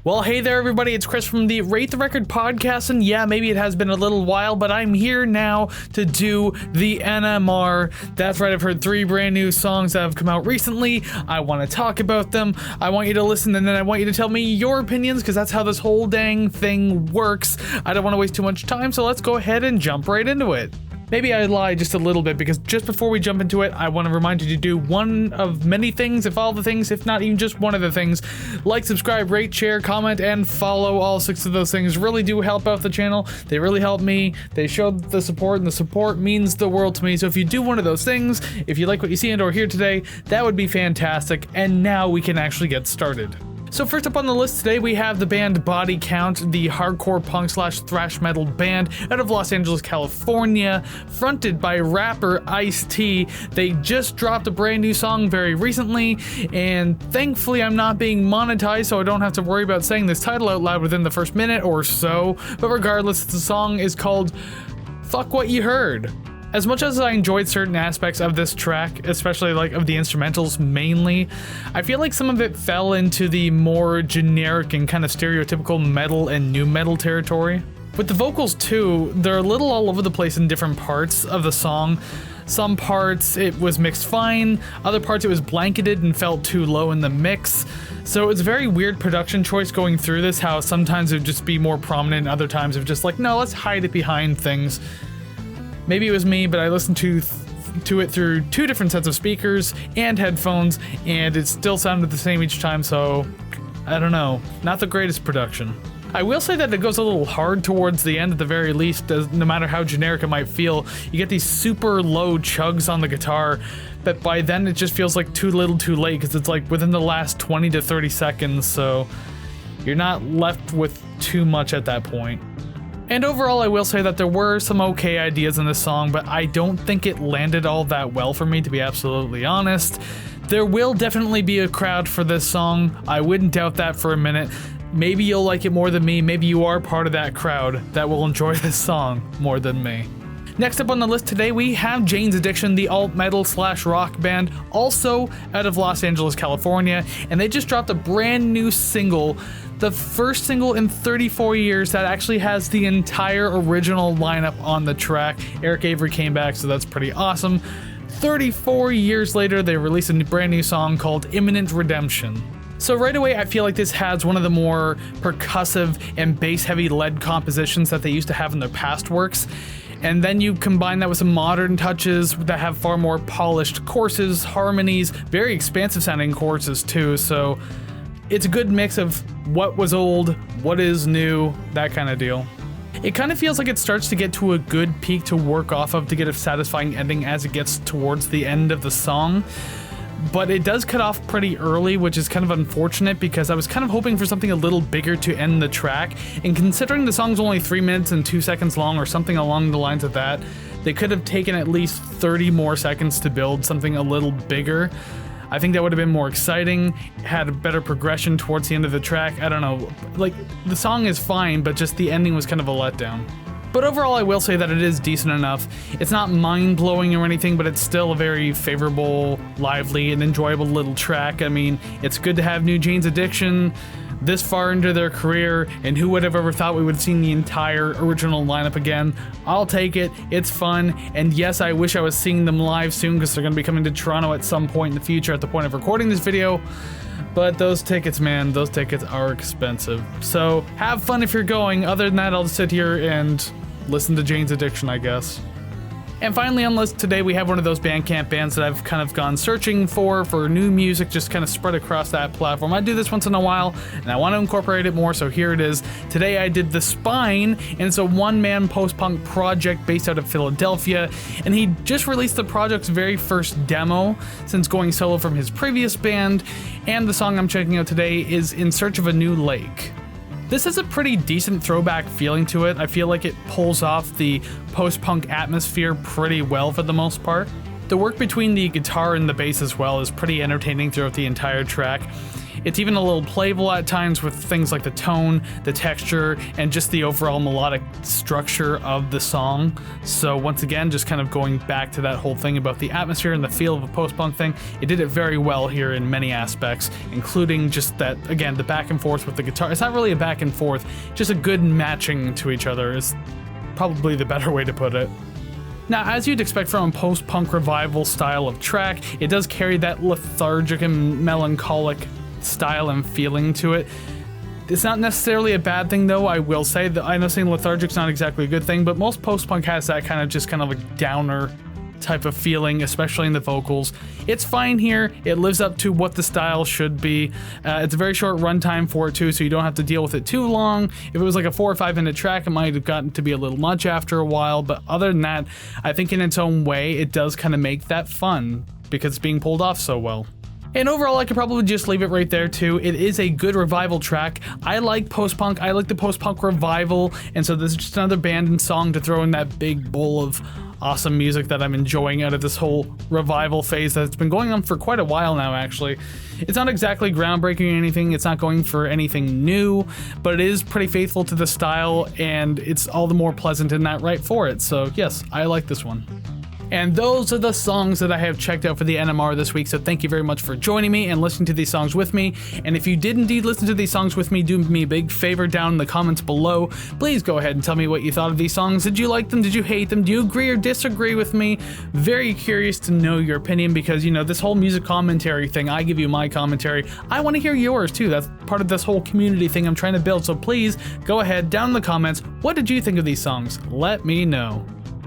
Well, hey there, everybody. It's Chris from the Rate the Record podcast, and yeah, maybe it has been a little while, but I'm here now to do the NMR. That's right, I've heard 3 brand new songs that have come out recently. I want to talk about them. I want you to listen, and then I want you to tell me your opinions, because that's how this whole dang thing works. I don't want to waste too much time, so let's go ahead and jump right into it. Maybe I lied just a little bit, because just before we jump into it, I want to remind you to do one of many things, if all the things, if not even just one of the things. Like, subscribe, rate, share, comment, and follow. All 6 of those things really do help out the channel. They really help me. They show the support, and the support means the world to me. So if you do one of those things, if you like what you see and or hear today, that would be fantastic. And now we can actually get started. So first up on the list today, we have the band Body Count, the hardcore punk / thrash metal band out of Los Angeles, California, fronted by rapper Ice-T. They just dropped a brand new song very recently, and thankfully I'm not being monetized, so I don't have to worry about saying this title out loud within the first minute or so. But regardless, the song is called Fuck What You Heard. As much as I enjoyed certain aspects of this track, especially like of the instrumentals mainly, I feel like some of it fell into the more generic and kind of stereotypical metal and nu metal territory. With the vocals too, they're a little all over the place in different parts of the song. Some parts it was mixed fine, other parts it was blanketed and felt too low in the mix. So it's a very weird production choice going through this, how sometimes it would just be more prominent, other times it was just like, no, let's hide it behind things. Maybe it was me, but I listened to it through 2 different sets of speakers and headphones, and it still sounded the same each time, so I don't know. Not the greatest production. I will say that it goes a little hard towards the end at the very least, no matter how generic it might feel. You get these super low chugs on the guitar, but by then it just feels like too little too late, because it's like within the last 20 to 30 seconds, so you're not left with too much at that point. And overall, I will say that there were some okay ideas in this song, but I don't think it landed all that well for me, to be absolutely honest. There will definitely be a crowd for this song. I wouldn't doubt that for a minute. Maybe you'll like it more than me. Maybe you are part of that crowd that will enjoy this song more than me. Next up on the list today, we have Jane's Addiction, the alt-metal / rock band, also out of Los Angeles, California, and they just dropped a brand new single, the first single in 34 years that actually has the entire original lineup on the track. Eric Avery came back, so that's pretty awesome. 34 years later, they released a brand new song called Imminent Redemption. So right away, I feel like this has one of the more percussive and bass-heavy lead compositions that they used to have in their past works. And then you combine that with some modern touches that have far more polished choruses, harmonies, very expansive sounding choruses too, so it's a good mix of what was old, what is new, that kind of deal. It kind of feels like it starts to get to a good peak to work off of to get a satisfying ending as it gets towards the end of the song. But it does cut off pretty early, which is kind of unfortunate, because I was kind of hoping for something a little bigger to end the track, and considering the song's only 3 minutes and 2 seconds long or something along the lines of that, they could have taken at least 30 more seconds to build something a little bigger. I think that would have been more exciting, had a better progression towards the end of the track. I don't know, like, the song is fine, but just the ending was kind of a letdown. But overall, I will say that it is decent enough. It's not mind-blowing or anything, but it's still a very favorable, lively, and enjoyable little track. I mean, it's good to have new Jane's Addiction this far into their career, and who would have ever thought we would have seen the entire original lineup again? I'll take it, it's fun, and yes, I wish I was seeing them live soon, because they're going to be coming to Toronto at some point in the future at the point of recording this video. But those tickets, man, those tickets are expensive. So have fun if you're going. Other than that, I'll just sit here and listen to Jane's Addiction, I guess. And finally on the list today, we have one of those Bandcamp bands that I've kind of gone searching for new music, just kind of spread across that platform. I do this once in a while, and I want to incorporate it more, so here it is. Today I did The Spine, and it's a one-man post-punk project based out of Philadelphia, and he just released the project's very first demo since going solo from his previous band, and the song I'm checking out today is In Search of a New Lake. This has a pretty decent throwback feeling to it. I feel like it pulls off the post-punk atmosphere pretty well for the most part. The work between the guitar and the bass as well is pretty entertaining throughout the entire track. It's even a little playful at times with things like the tone, the texture, and just the overall melodic structure of the song. So once again, just kind of going back to that whole thing about the atmosphere and the feel of a post-punk thing, it did it very well here in many aspects, including just that, again, the back and forth with the guitar. It's not really a back and forth, just a good matching to each other is probably the better way to put it. Now, as you'd expect from a post-punk revival style of track, it does carry that lethargic and melancholic style and feeling to it. It's not necessarily a bad thing, though, I will say. That I know saying lethargic's not exactly a good thing, but most post-punk has that kind of a downer type of feeling, especially in the vocals. It's fine here. It lives up to what the style should be. It's a very short runtime for it too, so you don't have to deal with it too long. If it was like a 4 or 5 minute track, it might have gotten to be a little much after a while, but other than that, I think in its own way, it does kind of make that fun because it's being pulled off so well. And overall, I could probably just leave it right there too. It is a good revival track. I like post-punk, I like the post-punk revival, and so this is just another band and song to throw in that big bowl of awesome music that I'm enjoying out of this whole revival phase that's been going on for quite a while now, actually. It's not exactly groundbreaking or anything, it's not going for anything new, but it is pretty faithful to the style, and it's all the more pleasant in that right for it. So yes, I like this one. And those are the songs that I have checked out for the NMR this week, so thank you very much for joining me and listening to these songs with me. And if you did indeed listen to these songs with me, do me a big favor down in the comments below. Please go ahead and tell me what you thought of these songs. Did you like them? Did you hate them? Do you agree or disagree with me? Very curious to know your opinion because, you know, this whole music commentary thing, I give you my commentary. I want to hear yours too. That's part of this whole community thing I'm trying to build, so please go ahead down in the comments. What did you think of these songs? Let me know.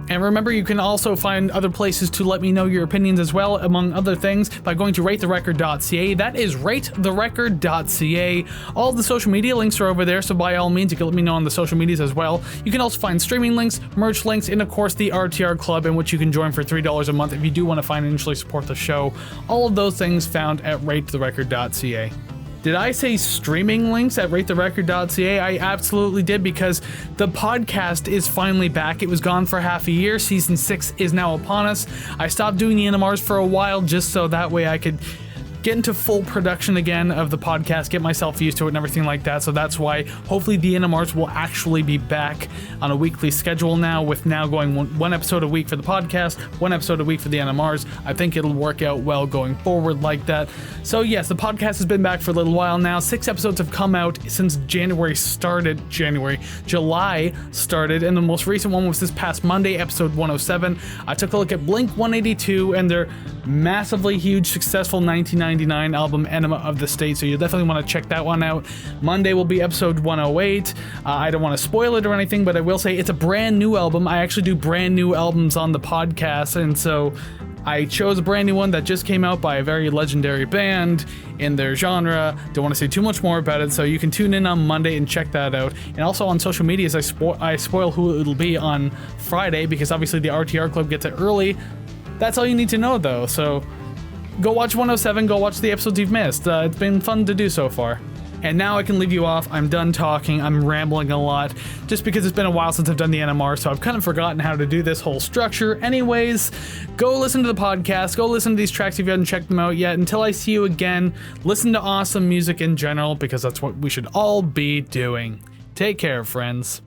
And remember, you can also find other places to let me know your opinions as well, among other things, by going to ratetherecord.ca. That is ratetherecord.ca. All the social media links are over there, so by all means, you can let me know on the social medias as well. You can also find streaming links, merch links, and of course the RTR Club, in which you can join for $3 a month if you do want to financially support the show. All of those things found at ratetherecord.ca. Did I say streaming links at ratetherecord.ca? I absolutely did, because the podcast is finally back. It was gone for half a year. Season 6 is now upon us. I stopped doing the NMRs for a while just so that way I could get into full production again of the podcast, get myself used to it and everything like that. So that's why hopefully the NMRs will actually be back on a weekly schedule now, with now going one episode a week for the podcast, 1 episode a week for the NMRs. I think it'll work out well going forward like that. So yes, the podcast has been back for a little while now. 6 episodes have come out since July started, and the most recent one was this past Monday, episode 107. I took a look at Blink-182 and their massively huge, successful 1999 album Enema of the State, so you'll definitely want to check that one out. Monday will be episode 108. I don't want to spoil it or anything, but I will say it's a brand new album. I actually do brand new albums on the podcast, and so I chose a brand new one that just came out by a very legendary band in their genre. Don't want to say too much more about it, so you can tune in on Monday and check that out. And also on social medias, I spoil who it'll be on Friday, because obviously the RTR Club gets it early. That's all you need to know, though, so go watch 107, go watch the episodes you've missed. It's been fun to do so far. And now I can leave you off. I'm done talking. I'm rambling a lot, just because it's been a while since I've done the NMR, so I've kind of forgotten how to do this whole structure. Anyways, go listen to the podcast. Go listen to these tracks if you haven't checked them out yet. Until I see you again, listen to awesome music in general, because that's what we should all be doing. Take care, friends.